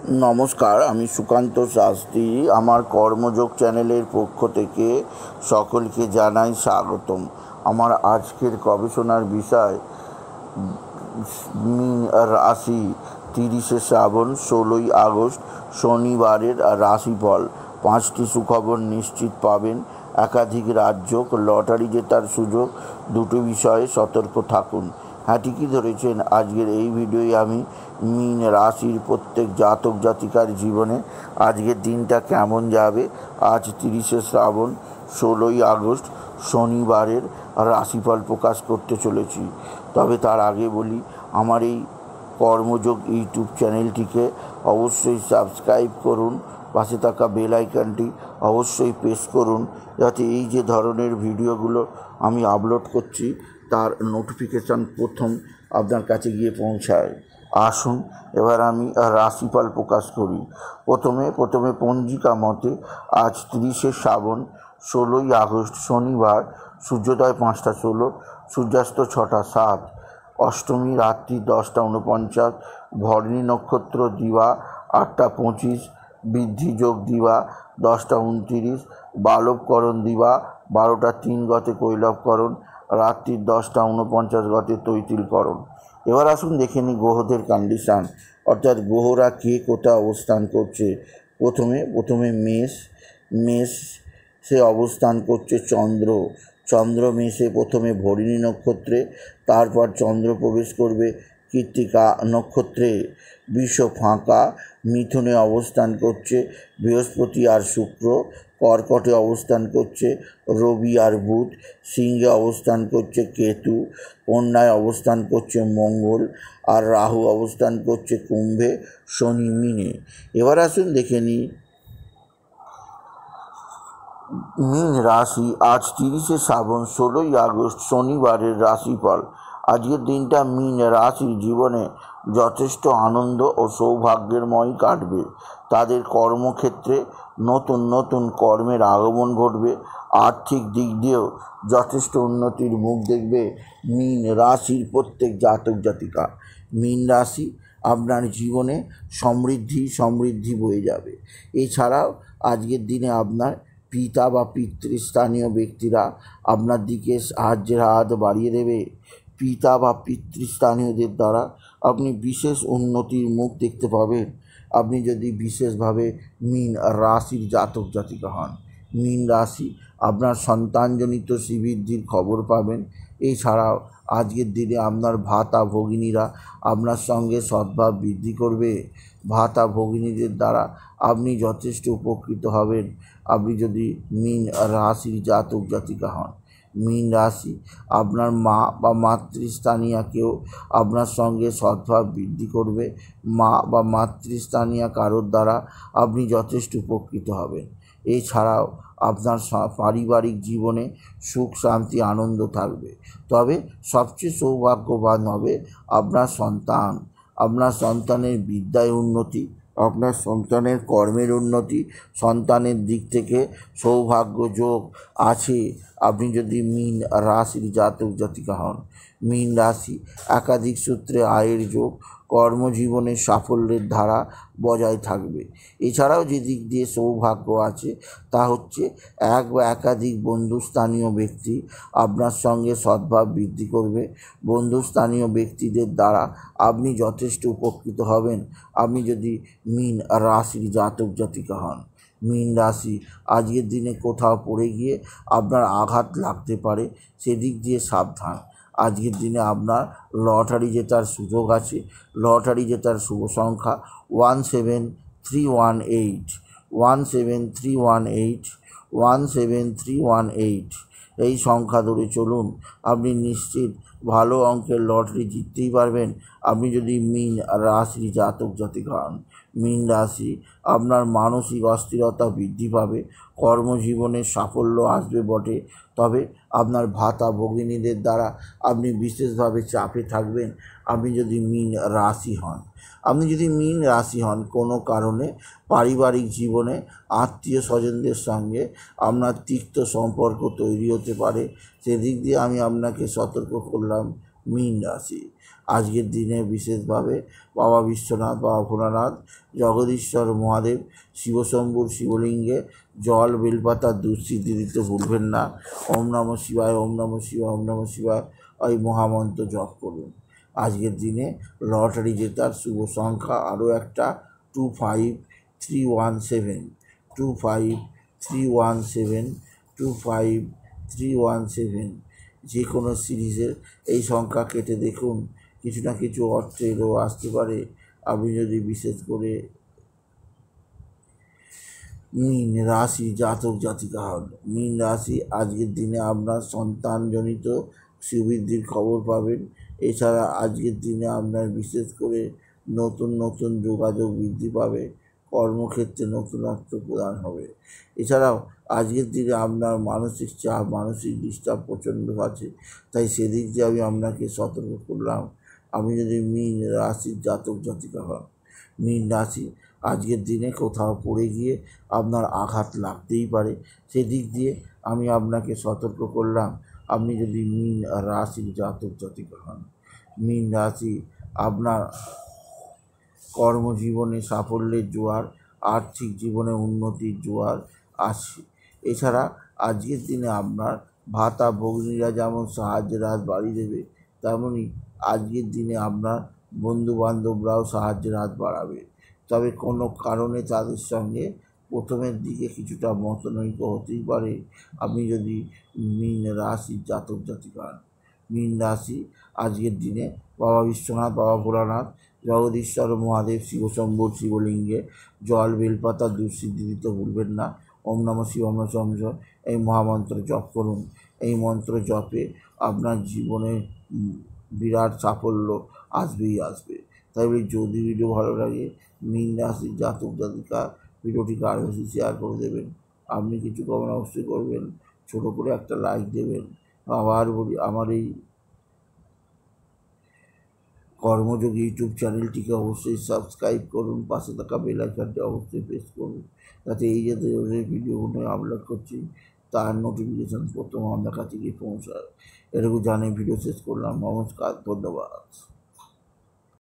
নমস্কার, আমি সুকান্ত শাস্ত্রী। আমার কর্মযোগ চ্যানেলের পক্ষ থেকে সকলকে জানাই স্বাগতম। আমার আজকের গবেষণার বিষয় মীন রাশি 30শে শ্রাবণ 16ই আগস্ট শনিবারের রাশিফল। 5টি সুখবর নিশ্চিত পাবেন, একাধিক রাজ্য, লটারি জেতার সুযোগ, দুটো বিষয়ে সতর্ক থাকুন। হ্যাঁ, ঠিকই ধরেছেন। আজকের এই ভিডিওয় আমি মীন রাশির প্রত্যেক জাতক জাতিকার জীবনে আজকের দিনটা কেমন যাবে, আজ 30শে শ্রাবণ 16ই আগস্ট শনিবারের রাশিফল প্রকাশ করতে চলেছি। তবে তার আগে বলি, আমার এই কর্মযোগ ইউটিউব চ্যানেলটিকে অবশ্যই সাবস্ক্রাইব করুন, পাশে থাকা বেল আইকনটি অবশ্যই প্রেস করুন, যাতে এই যে ধরনের ভিডিওগুলো আমি আপলোড করছি তার নোটিফিকেশান প্রথম আপনার কাছে গিয়ে পৌঁছায়। আসুন এবার আমি রাশিফল প্রকাশ করি। প্রথমে পঞ্জিকা মতে আজ 30শে শ্রাবণ 16ই আগস্ট শনিবার, সূর্যোদয় 5টা 16, সূর্যাস্ত 6টা 7, অষ্টমী রাত্রি 10টা 49, ভরণী নক্ষত্র দিবা 8টা 25, বৃদ্ধি যোগ দিবা 10টা 29, বালবকরণ দিবা 12টা 3 গতে কৈলবকরণ, রাত্রি 10টা 49 গতে তৈতিলকরণ। এবার আসুন দেখে নিই গ্রহদের কন্ডিশান, অর্থাৎ গ্রহরা কে কোথায় অবস্থান করছে। প্রথমে মেষে অবস্থান করছে চন্দ্র মেষে প্রথমে ভরিণী নক্ষত্রে, তারপর চন্দ্র প্রবেশ করবে কৃত্তিকা নক্ষত্রে। বৃষ ফাঁকা, মিথুনে অবস্থান করছে বৃহস্পতি আর শুক্র, কর্কটে অবস্থান করছে রবি আর বুধ, সিংহে অবস্থান করছে কেতু, কন্যায় অবস্থান করছে মঙ্গল, আর রাহু অবস্থান করছে কুম্ভে, শনি মীনে। এবার আসুন দেখে নিই মীন রাশি আজ 30শে শ্রাবণ 16ই আগস্ট শনিবারের রাশিফল। আজকের দিনটা মীন রাশির জীবনে যথেষ্ট আনন্দ ও সৌভাগ্যময় কাটবে। তাদের কর্মক্ষেত্রে নতুন কর্মের আগমন ঘটবে। আর্থিক দিক দিয়েও যথেষ্ট উন্নতির মুখ দেখবে মীন রাশির প্রত্যেক জাতক জাতিকা। মীন রাশি আপনার জীবনে সমৃদ্ধি বয়ে যাবে। এছাড়াও আজকের দিনে আপনার পিতা বা পিতৃস্থানীয় ব্যক্তিরা আপনার দিকে সাহায্যের হাত বাড়িয়ে দেবে। পিতা বা পিতৃস্থানীয়দের দ্বারা আপনি বিশেষ উন্নতির মুখ দেখতে পাবেন, আপনি যদি বিশেষভাবে মীন রাশির জাতক জাতিকা হন। মীন রাশি আপনার সন্তানজনিত শ্রীবৃদ্ধির খবর পাবেন। এছাড়াও আজকের দিনে আপনার ভাতা ভগিনীরা আপনার সঙ্গে সদ্ভাব বৃদ্ধি করবে। ভাতা ভগিনীদের দ্বারা আপনি যথেষ্ট উপকৃত হবেন, আপনি যদি মীন রাশির জাতক জাতিকা হন। মীন রাশি আপনার মা বা মাতৃস্থানীয়াকেও আপনার সঙ্গে সদ্ভাব বৃদ্ধি করবে। মা বা মাতৃস্থানীয়া কারোর দ্বারা আপনি যথেষ্ট উপকৃত হবেন। এছাড়াও আপনার পারিবারিক জীবনে সুখ শান্তি আনন্দ থাকবে। তবে সবচেয়ে সৌভাগ্যবান হবে আপনার সন্তানের বিদ্যায় উন্নতি, আপনার সন্তানের কর্মের উন্নতি, সন্তানের দিক থেকে সৌভাগ্য যোগ আছে আপনি যদি মীন রাশির জাতক জাতিকা হন। মীন রাশি একাধিক সূত্রে আয়ের যোগ, কর্মজীবনের সাফল্যের ধারা বজায় থাকবে। এছাড়াও যে দিক দিয়ে সৌভাগ্য আছে তা হচ্ছে এক বা একাধিক বন্ধুস্থানীয় ব্যক্তি আপনার সঙ্গে সদ্ভাব বৃদ্ধি করবে। বন্ধুস্থানীয় ব্যক্তিদের দ্বারা আপনি যথেষ্ট উপকৃত হবেন, আপনি যদি মীন রাশির জাতক জাতিকা হন। মীন রাশি আজকের দিনে কোথাও পড়ে গিয়ে আপনার আঘাত লাগতে পারে, সেদিক দিয়ে সাবধান। আজকের দিনে আপনার লটারি জেতার সুযোগ আছে। লটারি জেতার শুভ সংখ্যা 17318, 17318, 17318। এই সংখ্যা ধরে চলুন, আপনি নিশ্চিত ভালো অঙ্কের লটারি জিততেই পারবেন, আপনি যদি মীন রাশির জাতক জাতিকা হন। মীন রাশি আপনার মানসিক অস্থিরতা বৃদ্ধি পাবে, কর্মজীবনে সাফল্য আসবে বটে, তবে আপনার ভাতা ভগিনীদের দ্বারা আপনি বিশেষভাবে চাপে থাকবেন আপনি যদি মীন রাশি হন। কোনো কারণে পারিবারিক জীবনে আত্মীয় স্বজনদের সঙ্গে আপনার তিক্ত সম্পর্ক তৈরি হতে পারে, সেদিক দিয়ে আমি আপনাকে সতর্ক করলাম মীন রাশি। আজকের দিনে বিশেষভাবে বাবা বিশ্বনাথ, বাবা ভোলানাথ, জগদীশ্বর মহাদেব, শিবশম্ভুর শিবলিঙ্গে জল, বেলপাতা, দুঃসিদ্ধি দিতে ভুলবেন না। ওম নমঃ শিবায়, ওম নমঃ শিবায়, ওম নমঃ শিবায় ওই মহামন্ত্র জপ করুন। আজকের দিনে লটারি জেতার শুভ সংখ্যা আরও একটা 25317, 25317, 25317। যে কোনো সিরিজের এই সংখ্যা কেটে দেখুন, কিছু না কিছু অর্থেরও আসতে পারে। আপনি যদি বিশেষ করে মীন রাশি জাতক জাতিকা হন। মীন রাশি আজকের দিনে আপনার সন্তানজনিত সুবৃদ্ধির খবর পাবেন। এছাড়া আজকের দিনে আপনার বিশেষ করে নতুন নতুন যোগাযোগ বৃদ্ধি পাবে, কর্মক্ষেত্রে নতুনত্ব প্রদান হবে। এছাড়াও আজকের দিনে আপনার মানসিক চাপ, মানসিক ডিস্টার্ব প্রচণ্ড আছে, তাই সেদিক দিয়ে আমি আপনাকে সতর্ক করলাম। আপনি যদি মীন রাশির জাতক জাতিকা হন, মীন রাশি আজকের দিনে কোথাও পড়ে গিয়ে আপনার আঘাত লাগতেই পারে, সেদিক দিয়ে আমি আপনাকে সতর্ক করলাম। আপনি যদি মীন রাশির জাতক জাতিকা হন, মীন রাশি আপনার কর্মজীবনে সাফল্যের জোয়ার, আর্থিক জীবনে উন্নতির জোয়ার আসছে। এছাড়া আজকের দিনে আপনার ভাতা ভগ্নীরা যেমন সাহায্যের হাত বাড়িয়ে দেবে, তেমনই আজকের দিনে আপনার বন্ধুবান্ধবরাও সাহায্যের হাত বাড়াবে। তবে কোনো কারণে তাদের সঙ্গে প্রথমের দিকে কিছুটা মতনৈক্য হতেই পারে। আপনি যদি মীন রাশির জাতক জাতিকা হন, মীন রাশি আজকের দিনে বাবা বিশ্বনাথ, বাবা ভোলানাথ, জগদীশ্বর মহাদেব, শিবশম্ভুর শিবলিঙ্গে জল, বেলপাতা, দুঃসিদ্ধি দিতে ভুলবেন না। ওম নমঃ শিবায়, ওম নমঃ শিবায় এই মহামন্ত্র জপ করুন। এই মন্ত্র জপে আপনার জীবনে বিরাট সাফল্য আসবেই আসবে। তাই বলি, যদি ভিডিও ভালো লাগে মীন রাশির জাতক জাতিকা ভিডিওটিকে আরও বেশি শেয়ার করে দেবেন। আপনি কিছু কমেন্ট অবশ্যই করবেন, ছোটো করে একটা লাইক দেবেন। আবার বলি, আমার এই কর্মযোগী ইউটিউব চ্যানেলটিকে অবশ্যই সাবস্ক্রাইব করুন, পাশে থাকা বেল আইকনটি অবশ্যই প্রেস করুন, যাতে এই যে ভিডিওগুলো আপলোড করছি তার নোটিফিকেশান প্রথম আপনার কাছে গিয়ে পৌঁছায়। এটুকু জানিয়ে ভিডিও শেষ করলাম। নমস্কার, ধন্যবাদ।